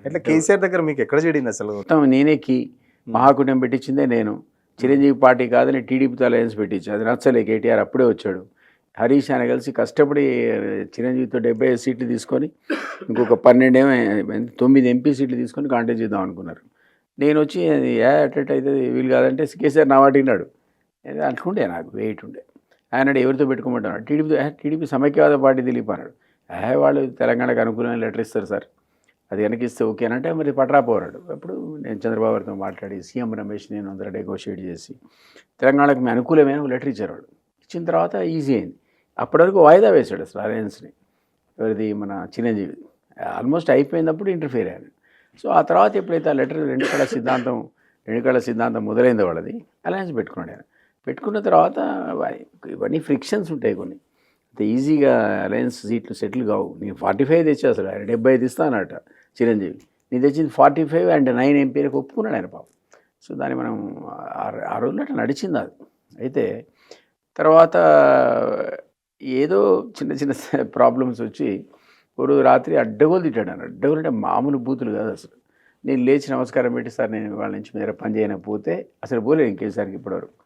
ఇట్లా కేసీఆర్ దగ్గర మీకు ఎక్కడ చెడింది అసలు? మొత్తం నేనే మహాకూటమి పెట్టించిందే నేను. చిరంజీవి పార్టీ కాదని టీడీపీతో అలయన్స్ పెట్టించు. అది నచ్చలే. కేటీఆర్ అప్పుడే వచ్చాడు. హరీష్ ఆయన కలిసి కష్టపడి చిరంజీవితో 75 సీట్లు తీసుకొని ఇంకొక 9 ఎంపీ సీట్లు తీసుకొని కాంటెస్ట్ చేద్దాం అనుకున్నారు. నేను వచ్చి అది అటెట్ అయితే వీలు కాదంటే కేసీఆర్ నా వాటిన్నాడు. అనుకుంటే నాకు వెయిట్ ఉండే. ఆయన ఎవరితో పెట్టుకోమంటున్నాడు? టీడీపీ సమైక్యవాద పార్టీ దిలీప్ అన్నాడు. వాళ్ళు తెలంగాణకు అనుకూలమైన లెటర్ ఇస్తారు సార్, అది వెనకిస్తే ఓకే అంటే మరి పట్రాపోరాడు. అప్పుడు నేను చంద్రబాబు గారితో మాట్లాడి సీఎం రమేష్ నేను అందరూ నెగోషియేట్ చేసి తెలంగాణకు మీ అనుకూలమైన లెటర్ ఇచ్చారు. వాడు ఇచ్చిన తర్వాత ఈజీ అయింది. అప్పటి వరకు వాయిదా వేశాడు అసలు అలయన్స్ని. ఎవరిది? మన చిరంజీవి. ఆల్మోస్ట్ అయిపోయినప్పుడు ఇంటర్ఫియర్ అయ్యాను. సో ఆ తర్వాత ఎప్పుడైతే ఆ లెటర్ రెండు కళ సిద్ధాంతం మొదలైందో వాళ్ళది, అలయన్స్ పెట్టుకున్నాడు ఆయన. పెట్టుకున్న తర్వాత ఇవన్నీ ఫ్రిక్షన్స్ ఉంటాయి కొన్ని. అంత ఈజీగా అలయన్స్ సీట్లు సెటిల్ కావు. నేను 45 తెచ్చా అసలు. ఆయన 75 ఇస్తానట చిరంజీవి. నేను తెచ్చింది 45 అండ్ 9 ఎంపీలకు ఒప్పుకున్నాడు ఆయన పాపం. సో దాన్ని మనం ఆ రోజుల్లో అట్లా నడిచింది అది. అయితే తర్వాత ఏదో చిన్న ప్రాబ్లమ్స్ వచ్చి ఒక రాత్రి అడ్డగోలు తిట్టాడు. ఆయన అడ్డగోలు అంటే మామూలు బూతులు కాదు అసలు. నేను లేచి నమస్కారం పెట్టి సార్ నేను వాళ్ళ నుంచి మీద పని చేయకపోతే అసలు పోలేదు కేసీఆర్కి ఇప్పటివరకు.